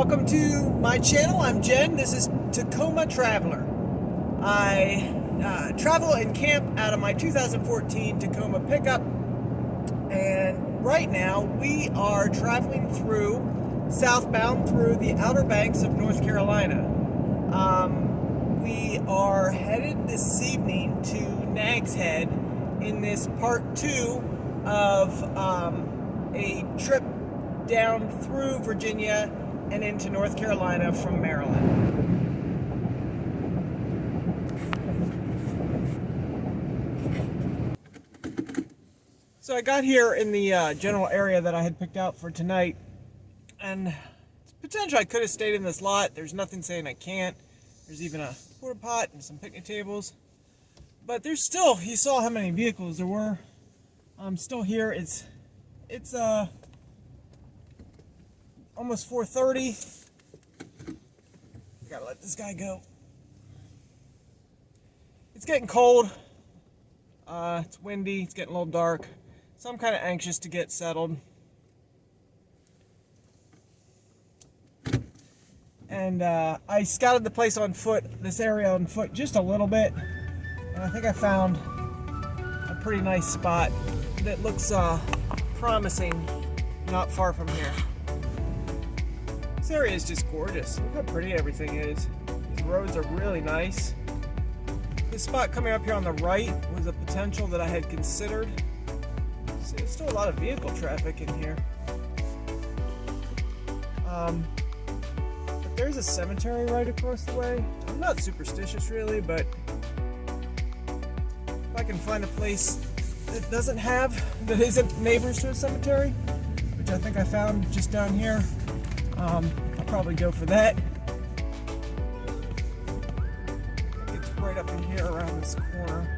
welcome to my channel. I'm Jen. This is TacomaTraveler. I travel and camp out of my 2014 Tacoma pickup, and right now we are traveling southbound through the Outer Banks of North Carolina. We are headed this evening to Nags Head in this part 2 of a trip down through Virginia and into North Carolina from Maryland. So I got here in the general area that I had picked out for tonight, and potentially I could have stayed in this lot. There's nothing saying I can't. There's even a porta pot and some picnic tables, but there's still, you saw how many vehicles there were. I'm still here. It's almost 4:30. I gotta let this guy go. It's getting cold. It's windy. It's getting a little dark. So I'm kind of anxious to get settled. And I scouted the place on foot, this area on foot, just a little bit. And I think I found a pretty nice spot that looks promising not far from here. This area is just gorgeous. Look how pretty everything is. These roads are really nice. This spot coming up here on the right was a potential that I had considered. See, there's still a lot of vehicle traffic in here. But there's a cemetery right across the way. I'm not superstitious really, but if I can find a place that isn't neighbors to a cemetery, which I think I found just down here, I'll probably go for that. I think it's right up in here around this corner.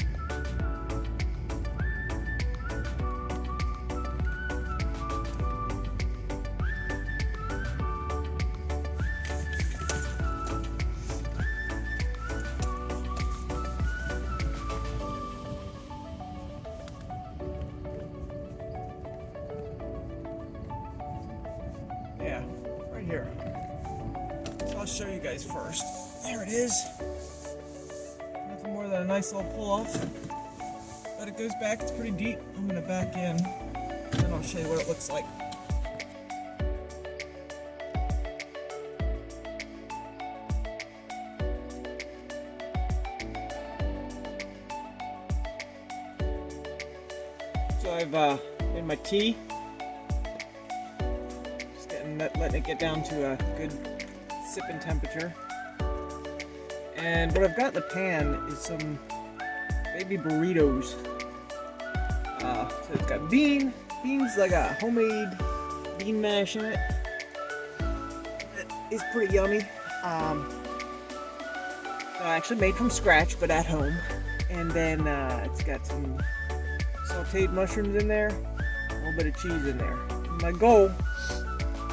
Yeah, right here. So I'll show you guys first. There it is. Nothing more than a nice little pull off. But it goes back, it's pretty deep. I'm gonna back in and I'll show you what it looks like. So I've made my tea. Letting it get down to a good sipping temperature. And what I've got in the pan is some baby burritos. So it's got beans, like a homemade bean mash in it. It's pretty yummy. Actually made from scratch, but at home. And then it's got some sauteed mushrooms in there, a little bit of cheese in there. My goal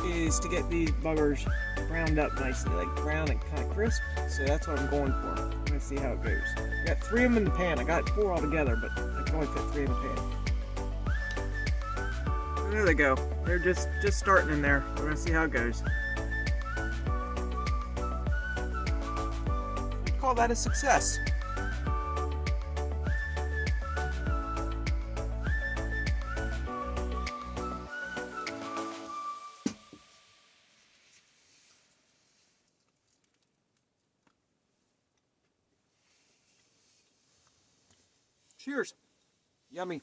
is to get these buggers browned up nicely, like brown and kind of crisp. So that's what I'm going for. I'm gonna see how it goes. I got 3 of them in the pan. I got 4 altogether, but I can only fit 3 in the pan. So there they go. They're just starting in there. We're gonna see how it goes. I'd call that a success. Cheers. Yummy.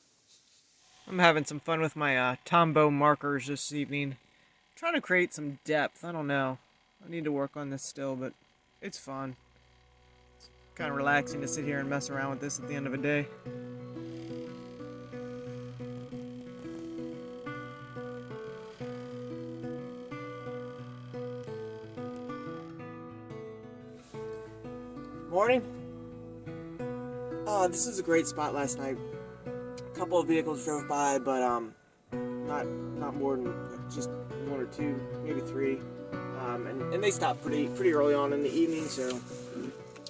I'm having some fun with my Tombow markers this evening. I'm trying to create some depth. I don't know. I need to work on this still, but it's fun. It's kind of relaxing to sit here and mess around with this at the end of a day. Morning. This is a great spot last night. A couple of vehicles drove by, but not more than just 1 or 2, maybe 3. And they stopped pretty early on in the evening, so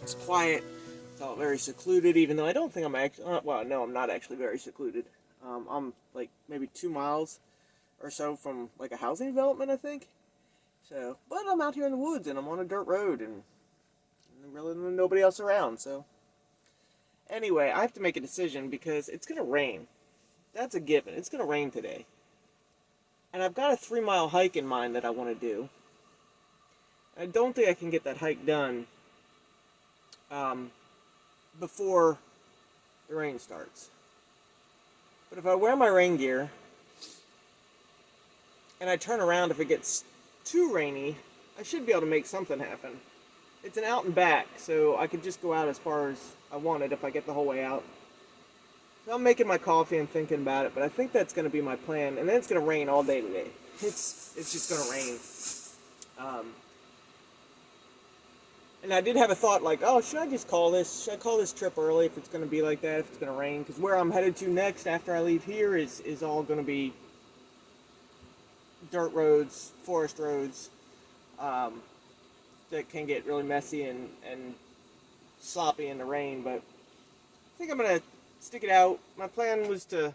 it's quiet. Felt very secluded, even though I don't think I'm actually. Well, no, I'm not actually very secluded. I'm like maybe 2 miles or so from like a housing development, I think. So, but I'm out here in the woods and I'm on a dirt road and really nobody else around. So, anyway, I have to make a decision because it's gonna rain. That's a given. It's gonna rain today, and I've got a 3-mile hike in mind that I want to do. I don't think I can get that hike done before the rain starts. But if I wear my rain gear and I turn around if it gets too rainy, I should be able to make something happen. It's an out and back, so I could just go out as far as I wanted if I get the whole way out. So I'm making my coffee and thinking about it, but I think that's going to be my plan. And then it's going to rain all day today. It's just going to rain. And I did have a thought like, oh, should I just call this? Should I call this trip early if it's going to be like that, if it's going to rain? Because where I'm headed to next after I leave here is all going to be dirt roads, forest roads, that can get really messy and sloppy in the rain. But I think I'm going to stick it out. My plan was to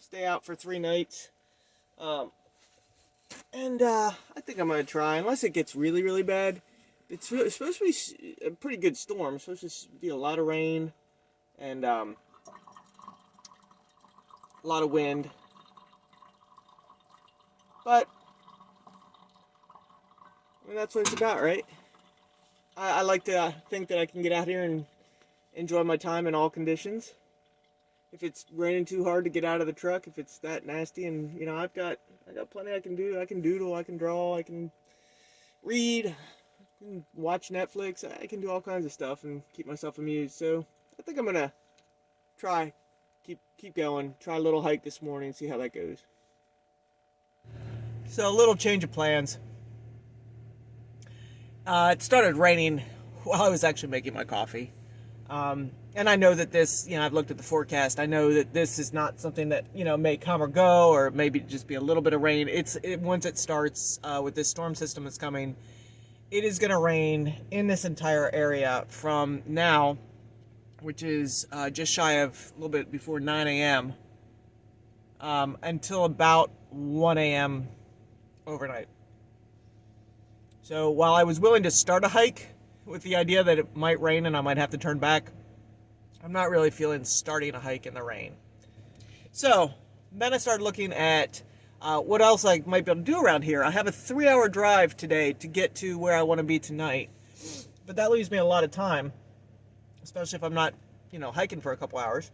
stay out for 3 nights. And I think I'm going to try, unless it gets really, really bad. It's supposed to be a pretty good storm. It's supposed to be a lot of rain and a lot of wind. But I mean, that's what it's about, right? I like to think that I can get out here and enjoy my time in all conditions. If it's raining too hard to get out of the truck, if it's that nasty, and you know, I got plenty I can do. I can doodle, I can draw, I can read, I can watch Netflix. I can do all kinds of stuff and keep myself amused. So I think I'm gonna try, keep going. Try a little hike this morning, see how that goes. So a little change of plans. It started raining while I was actually making my coffee. And I know that this, you know, I've looked at the forecast. I know that this is not something that, you know, may come or go, or maybe just be a little bit of rain. Once it starts with this storm system that's coming, it is going to rain in this entire area from now, which is just shy of a little bit before 9 a.m. Until about 1 a.m. overnight. So while I was willing to start a hike with the idea that it might rain and I might have to turn back, I'm not really feeling starting a hike in the rain. So then I started looking at what else I might be able to do around here. I have a 3-hour drive today to get to where I want to be tonight, but that leaves me a lot of time, especially if I'm not, you know, hiking for a couple hours.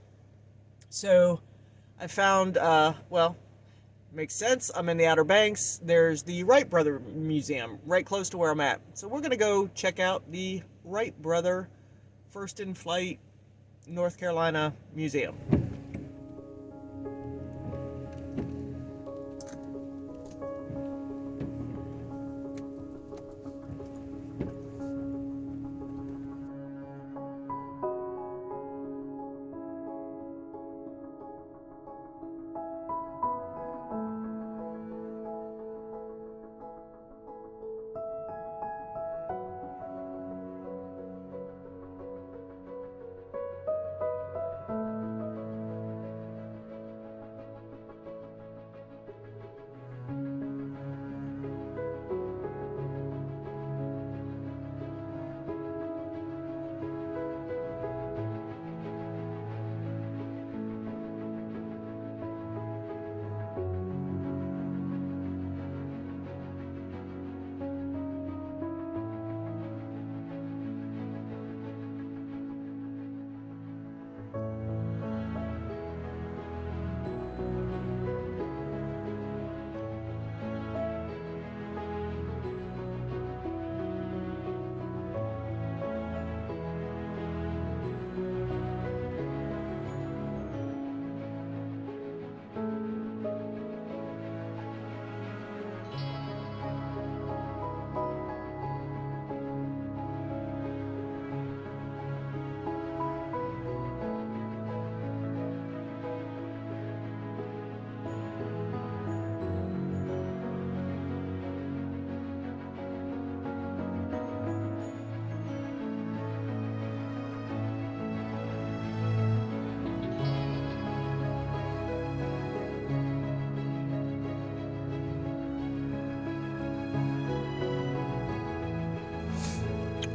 So I found, well, makes sense. I'm in the Outer Banks. There's the Wright Brother Museum right close to where I'm at. So we're going to go check out the Wright Brother First in Flight North Carolina Museum.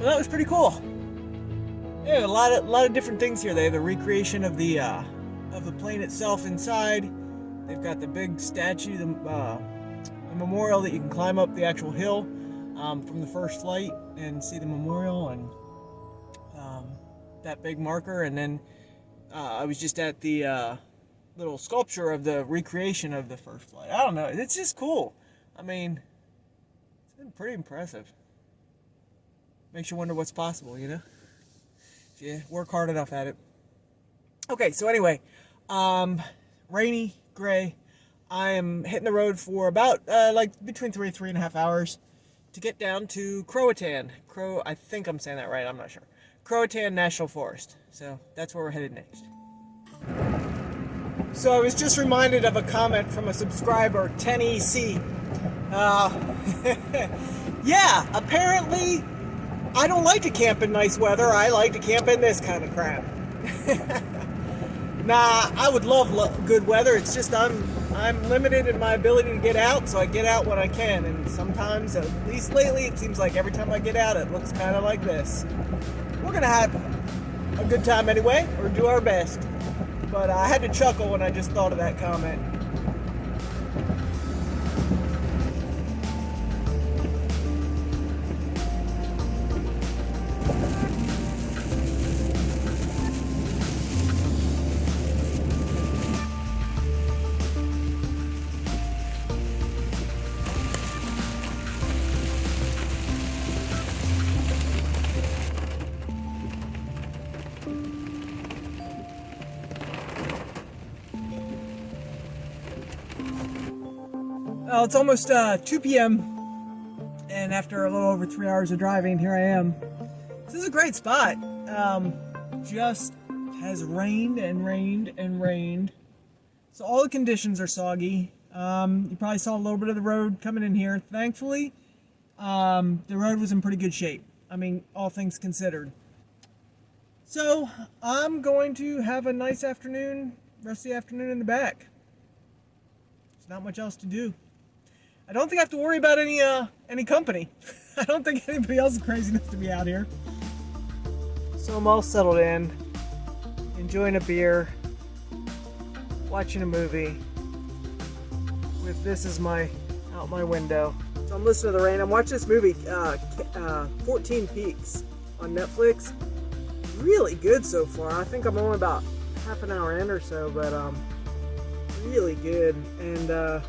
that was pretty cool. Yeah, a lot of different things here. They have the recreation of the plane itself inside. They've got the big statue, the memorial that you can climb up the actual hill from the first flight and see the memorial and that big marker. And then I was just at the little sculpture of the recreation of the first flight. I don't know. It's just cool. I mean, it's been pretty impressive. Makes you wonder what's possible, you know? If you work hard enough at it. Okay, so anyway, rainy, gray. I am hitting the road for about like between 3.5 hours to get down to Croatan. I think I'm saying that right. I'm not sure. Croatan National Forest. So that's where we're headed next. So I was just reminded of a comment from a subscriber, 10EC. Yeah, apparently I don't like to camp in nice weather. I like to camp in this kind of crap. Nah, I would love good weather. It's just I'm limited in my ability to get out, so I get out when I can. And sometimes, at least lately, it seems like every time I get out, it looks kind of like this. We're gonna have a good time anyway, or do our best. But I had to chuckle when I just thought of that comment. Well, it's almost 2 p.m. and after a little over 3 hours of driving, here I am. This is a great spot. Just has rained and rained and rained. So all the conditions are soggy. You probably saw a little bit of the road coming in here. Thankfully, the road was in pretty good shape. I mean, all things considered. So I'm going to have a nice afternoon, rest of the afternoon in the back. There's not much else to do. I don't think I have to worry about any company. I don't think anybody else is crazy enough to be out here. So I'm all settled in, enjoying a beer, watching a movie, with this as out my window. So I'm listening to the rain. I'm watching this movie, 14 Peaks on Netflix. Really good so far. I think I'm only about half an hour in or so, but really good. And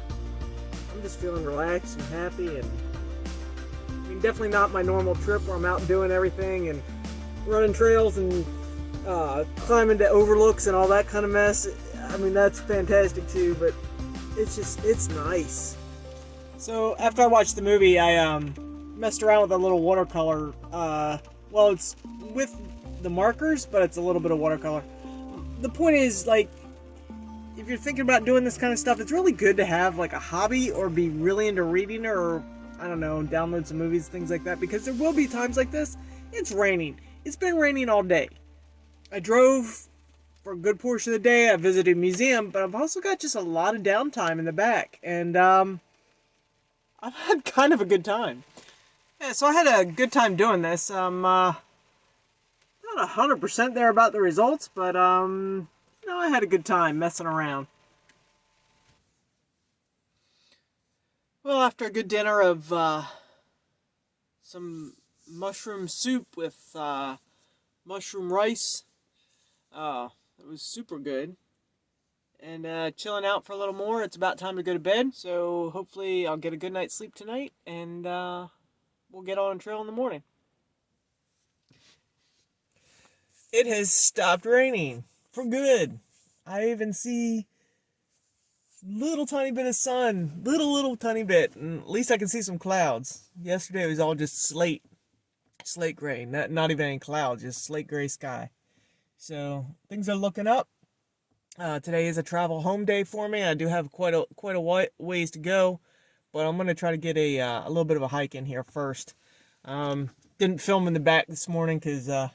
I'm just feeling relaxed and happy, and I mean, definitely not my normal trip where I'm out doing everything and running trails and climbing to overlooks and all that kind of mess. I mean, that's fantastic too, but it's nice. So after I watched the movie, I messed around with a little watercolor. Well, it's with the markers, but it's a little bit of watercolor. The point is, like, if you're thinking about doing this kind of stuff, it's really good to have like a hobby or be really into reading, or I don't know, download some movies, things like that, because there will be times like this. It's raining. It's been raining all day. I drove for a good portion of the day. I visited a museum, but I've also got just a lot of downtime in the back, and I've had kind of a good time. Yeah, so I had a good time doing this. Not 100% there about the results, but I had a good time messing around. Well, after a good dinner of some mushroom soup with mushroom rice, it was super good. And chilling out for a little more, it's about time to go to bed. So hopefully I'll get a good night's sleep tonight, and we'll get on a trail in the morning. It has stopped raining for good. I even see little tiny bit of sun, little tiny bit, and at least I can see some clouds. Yesterday it was all just slate gray, not even any clouds, just slate gray sky. So things are looking up. Today is a travel home day for me. I do have quite a ways to go, but I'm gonna try to get a little bit of a hike in here first. Didn't film in the back this morning because I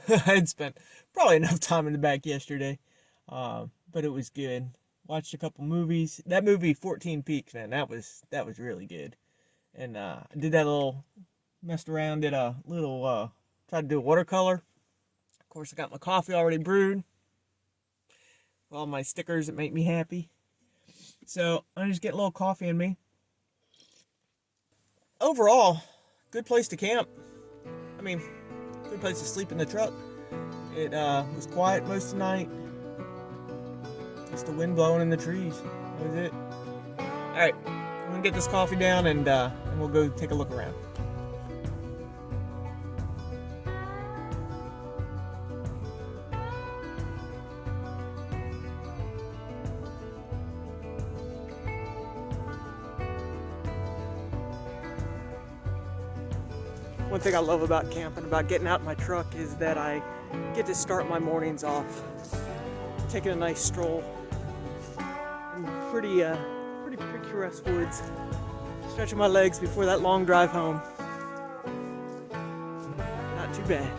had spent probably enough time in the back yesterday, but it was good. Watched a couple movies. That movie 14 Peaks, man, that was really good. And I did that little Messed around, did a little, tried to do a watercolor. Of course, I got my coffee already brewed. All my stickers that make me happy. So I just get a little coffee in me. Overall, good place to camp. I mean, good place to sleep in the truck. It was quiet most of the night. Just the wind blowing in the trees. That was it. Alright, I'm gonna get this coffee down and we'll go take a look around. One thing I love about camping, about getting out in my truck, is that I get to start my mornings off taking a nice stroll in pretty picturesque woods, stretching my legs before that long drive home. Not too bad.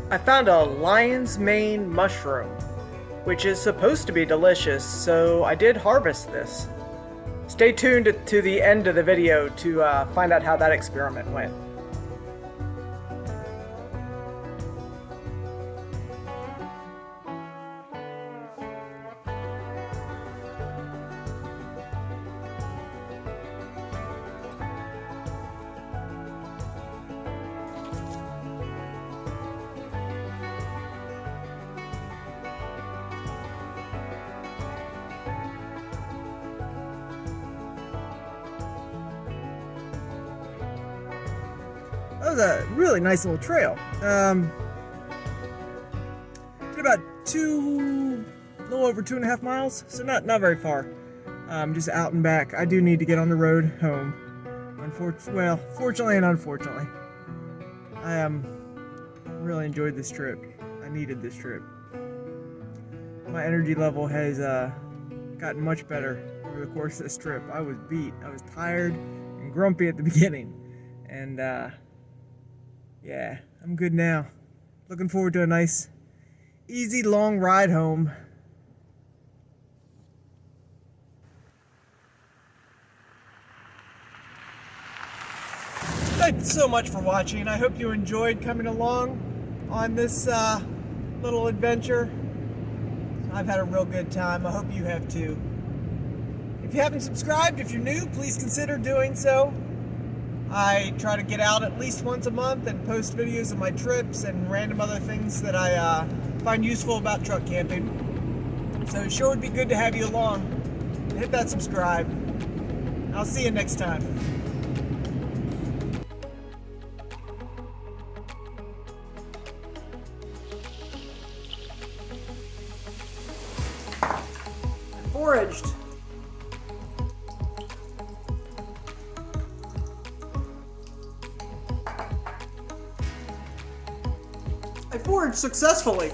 I found a lion's mane mushroom, which is supposed to be delicious, so I did harvest this. Stay tuned to the end of the video to find out how that experiment went. That was a really nice little trail. Did about a little over 2.5 miles, so not very far. Just out and back. I do need to get on the road home. Fortunately and unfortunately. I really enjoyed this trip. I needed this trip. My energy level has gotten much better over the course of this trip. I was beat. I was tired and grumpy at the beginning. And yeah, I'm good now. Looking forward to a nice, easy, long ride home. Thanks so much for watching. I hope you enjoyed coming along on this little adventure. I've had a real good time. I hope you have too. If you haven't subscribed, if you're new, please consider doing so. I try to get out at least once a month and post videos of my trips and random other things that I find useful about truck camping. So it sure would be good to have you along. Hit that subscribe. I'll see you next time. Foraged. I foraged successfully.